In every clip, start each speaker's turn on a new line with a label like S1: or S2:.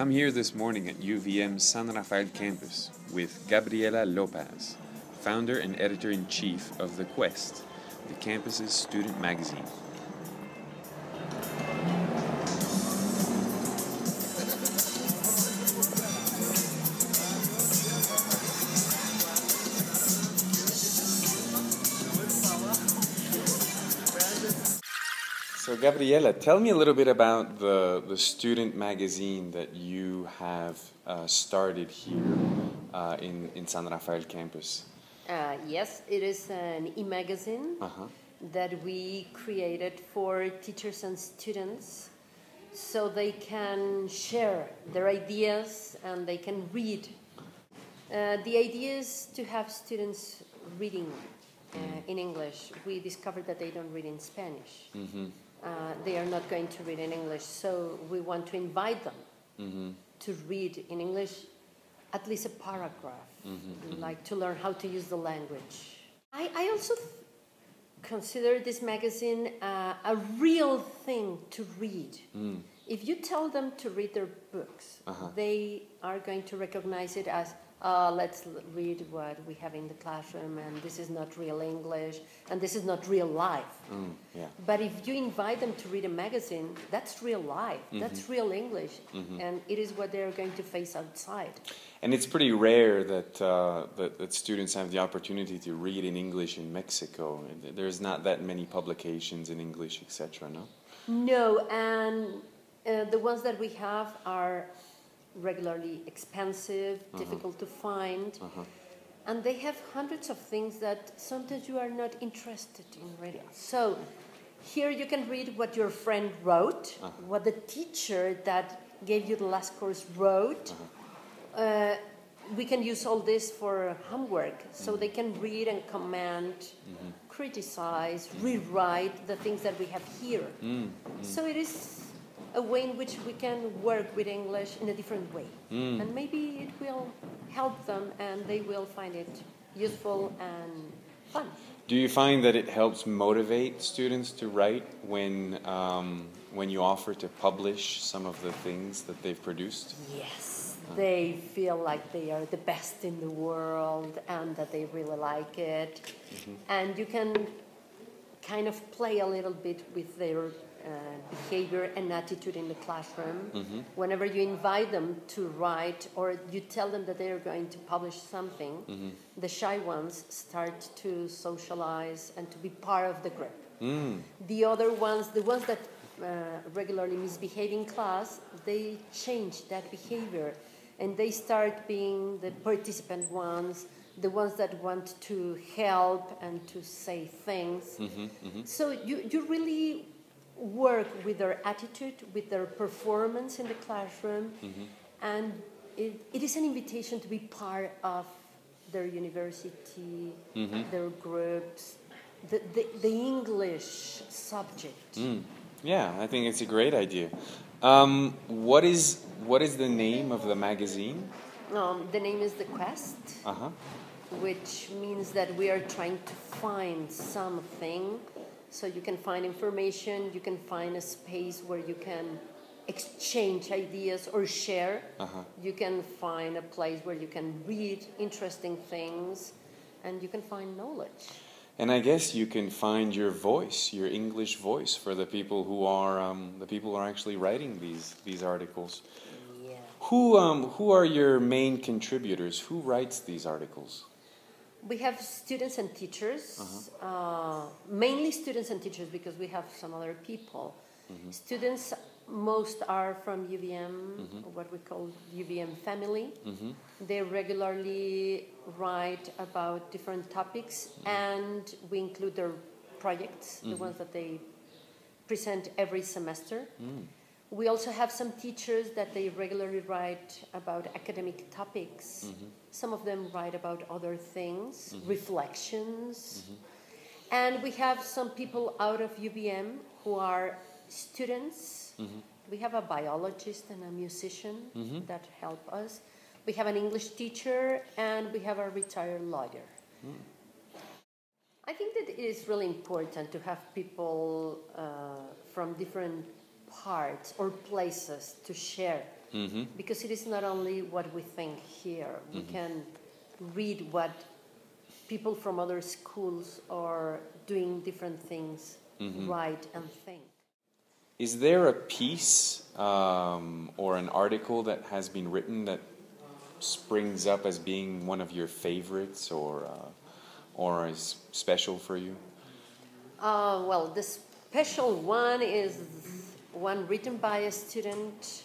S1: I'm here this morning at UVM San Rafael campus with Gabriela Lopez, founder and editor-in-chief of The Quest, the campus's student magazine. So Gabriela, tell me a little bit about the student magazine that you have started here in San Rafael campus.
S2: Yes, it is an e-magazine that we created for teachers and students so they can share their ideas and they can read. The idea is to have students reading in English. We discovered that they don't read in Spanish. They are not going to read in English, so we want to invite them to read in English at least a paragraph, like to learn how to use the language. I also consider this magazine a real thing to read. If you tell them to read their books, they are going to recognize it as let's read what we have in the classroom, and this is not real English, and this is not real life. But if you invite them to read a magazine, that's real life, that's real English, and it is what they're going to face outside.
S1: And it's pretty rare that, that students have the opportunity to read in English in Mexico. There's not that many publications in English, etc., no?
S2: No, and the ones that we have are regularly expensive, difficult to find, and they have hundreds of things that sometimes you are not interested in reading. So here you can read what your friend wrote, what the teacher that gave you the last course wrote. We can use all this for homework, so they can read and comment, criticize, rewrite the things that we have here. So it is a way in which we can work with English in a different way. And maybe it will help them and they will find it useful and fun.
S1: Do you find that it helps motivate students to write when you offer to publish some of the things that they've produced?
S2: Yes, they feel like they are the best in the world and that they really like it. And you can kind of play a little bit with their behavior and attitude in the classroom. Whenever you invite them to write or you tell them that they are going to publish something, the shy ones start to socialize and to be part of the group. The other ones, the ones that regularly misbehave in class, they change that behavior and they start being the participant ones, the ones that want to help and to say things. So you really work with their attitude, with their performance in the classroom, and it is an invitation to be part of their university, their groups, the English subject.
S1: Yeah, I think it's a great idea. What is the name of the magazine?
S2: The name is The Quest, which means that we are trying to find something. So you can find information, you can find a space where you can exchange ideas or share. You can find a place where you can read interesting things, and you can find knowledge.
S1: And I guess you can find your voice, your English voice, for the people who are actually writing these articles.
S2: Yeah.
S1: Who are your main contributors? Who writes these articles?
S2: We have students and teachers, mainly students and teachers because we have some other people. Students, most are from UVM, what we call UVM family. They regularly write about different topics and we include their projects, the ones that they present every semester. We also have some teachers that they regularly write about academic topics. Some of them write about other things, reflections. And we have some people out of UVM who are students. We have a biologist and a musician that help us. We have an English teacher and we have a retired lawyer. I think that it is really important to have people from different parts or places to share because it is not only what we think here. We can read what people from other schools are doing different things, write and think.
S1: Is there a piece or an article that has been written that springs up as being one of your favorites or is special for you?
S2: Well, the special one is one written by a student.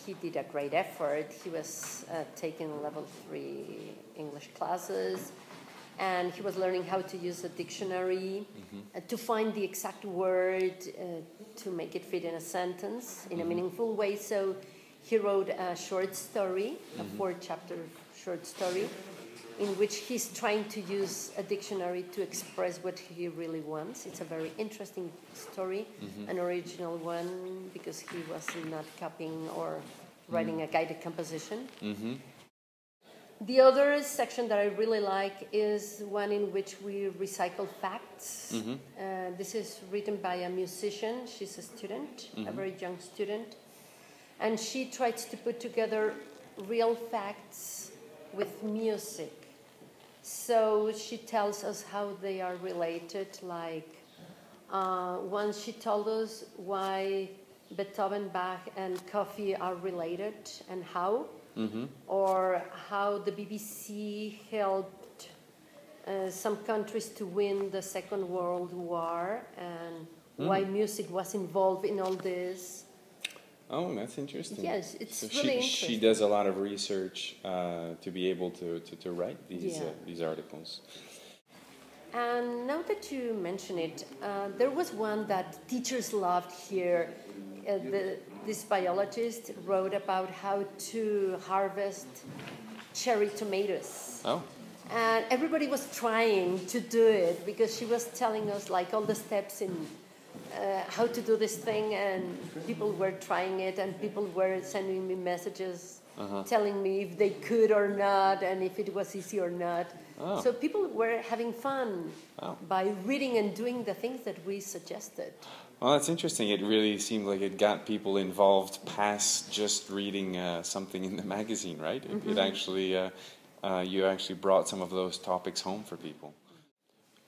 S2: He did a great effort. He was taking level 3 English classes, and he was learning how to use a dictionary to find the exact word to make it fit in a sentence in a meaningful way. So he wrote a short story, a 4-chapter short story, in which he's trying to use a dictionary to express what he really wants. It's a very interesting story, an original one, because he was not copying or writing a guided composition. The other section that I really like is one in which we recycle facts. This is written by a musician. She's a student, a very young student. And she tries to put together real facts with music. So she tells us how they are related. Like once she told us why Beethoven, Bach, and coffee are related and how. Or how the BBC helped some countries to win the Second World War, and why music was involved in all this.
S1: Oh, that's interesting.
S2: Yes, it's
S1: so
S2: really interesting.
S1: She does a lot of research to be able to write these articles.
S2: And now that you mention it, there was one that teachers loved here. This biologist wrote about how to harvest cherry tomatoes.
S1: Oh.
S2: And everybody was trying to do it because she was telling us like all the steps in how to do this thing, and people were trying it, and people were sending me messages telling me if they could or not, and if it was easy or not.
S1: Oh.
S2: So people were having fun by reading and doing the things that we suggested.
S1: Well, that's interesting. It really seemed like it got people involved past just reading something in the magazine, right? It actually, you actually brought some of those topics home for people.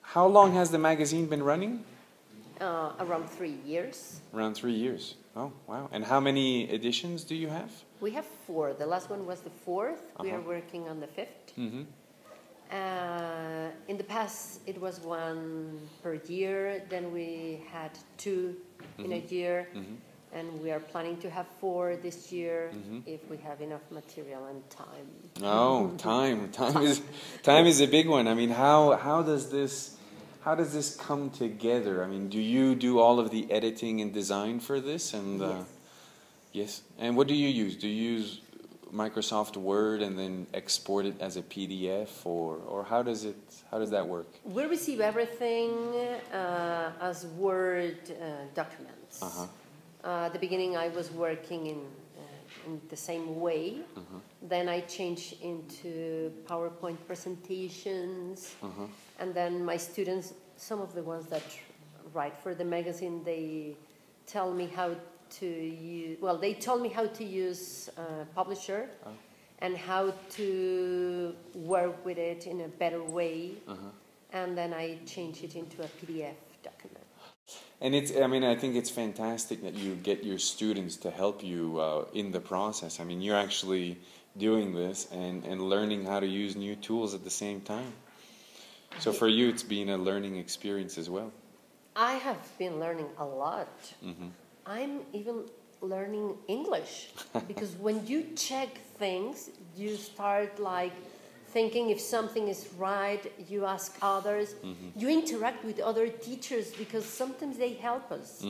S1: How long has the magazine been running?
S2: Around 3 years.
S1: Around 3 years. Oh, wow. And how many editions do you have?
S2: We have 4. The last one was the 4th. We are working on the 5th. In the past, it was 1 per year. Then we had 2 in a year. And we are planning to have 4 this year if we have enough material and time.
S1: Oh, time. Time is a big one. I mean, how does this come together? I mean, do you do all of the editing and design for this? And yes. And what do you use? Do you use Microsoft Word and then export it as a PDF, or how does that work?
S2: We receive everything as Word documents. At the beginning, I was working in the same way. Then I changed into PowerPoint presentations. And then my students, some of the ones that write for the magazine, they tell me how to use, well, they told me how to use Publisher and how to work with it in a better way. And then I changed it into a PDF document.
S1: And I think it's fantastic that you get your students to help you in the process. I mean, you're actually doing this and learning how to use new tools at the same time. So for you, it's been a learning experience as well.
S2: I have been learning a lot. I'm even learning English because when you check things, you start like thinking if something is right, you ask others, you interact with other teachers because sometimes they help us.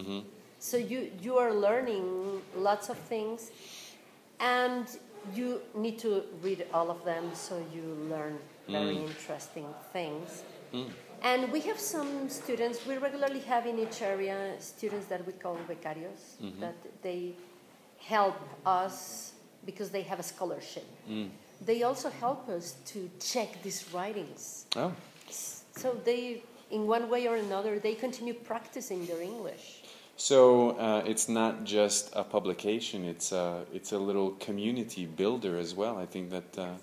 S2: So you are learning lots of things, and you need to read all of them so you learn very interesting things. And we have some students, we regularly have in each area students that we call becarios, that they help us because they have a scholarship. They also help us to check these writings. So they, in one way or another, they continue practicing their English.
S1: So it's not just a publication; it's a little community builder as well. I think that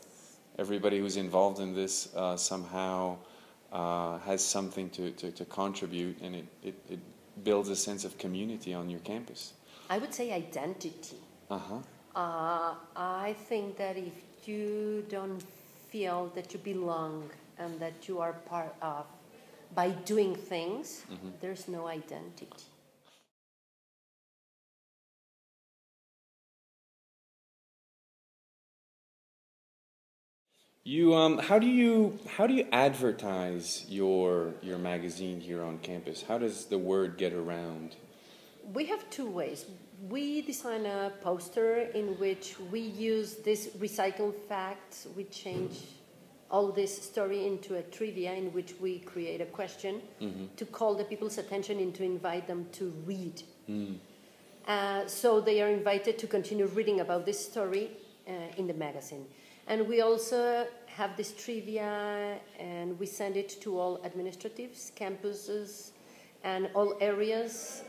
S1: everybody who's involved in this somehow has something to contribute, and it builds a sense of community on your campus.
S2: I would say identity.
S1: Uh-huh.
S2: I think that if you don't feel that you belong and that you are part of by doing things, there's no identity.
S1: You how do you advertise your magazine here on campus? How does the word get around?
S2: We have two ways. We design a poster in which we use these recycled facts. We change all this story into a trivia in which we create a question to call the people's attention and to invite them to read. So they are invited to continue reading about this story in the magazine. And we also have this trivia, and we send it to all administratives, campuses, and all areas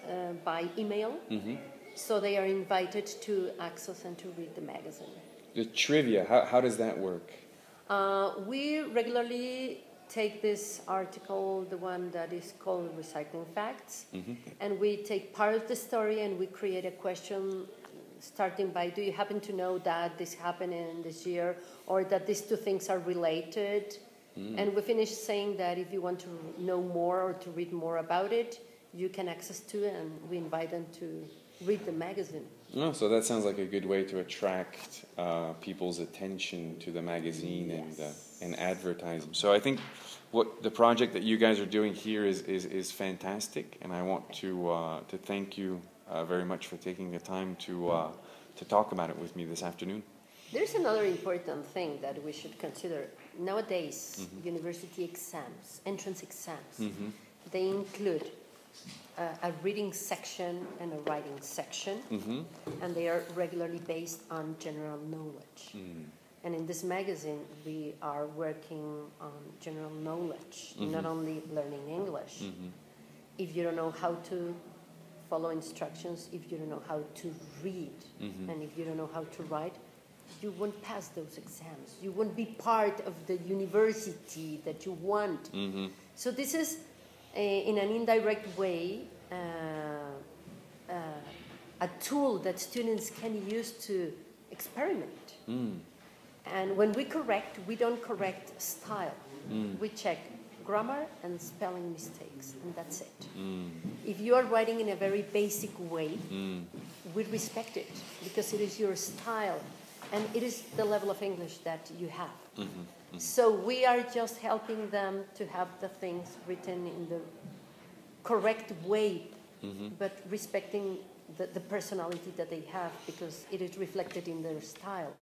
S2: by email. So they are invited to access and to read the magazine.
S1: The trivia, how does that work?
S2: We regularly take this article, the one that is called Recycling Facts, and we take part of the story and we create a question starting by, do you happen to know that this happened in this year, or that these two things are related? And we finish saying that if you want to know more or to read more about it, you can access to it, and we invite them to read the magazine.
S1: No, so that sounds like a good way to attract people's attention to the magazine and advertise them. So I think what the project that you guys are doing here is fantastic, and I want to thank you very much for taking the time to talk about it with me this afternoon.
S2: There's another important thing that we should consider. Nowadays, university exams, entrance exams, they include a reading section and a writing section, and they are regularly based on general knowledge. And in this magazine, we are working on general knowledge, not only learning English. If you don't know how to follow instructions, if you don't know how to read, and if you don't know how to write, you won't pass those exams. You won't be part of the university that you want. So this is, in an indirect way, a tool that students can use to experiment. And when we correct, we don't correct style. We check grammar and spelling mistakes, and that's it. If you are writing in a very basic way, we respect it because it is your style and it is the level of English that you have. So we are just helping them to have the things written in the correct way, but respecting the personality that they have because it is reflected in their style.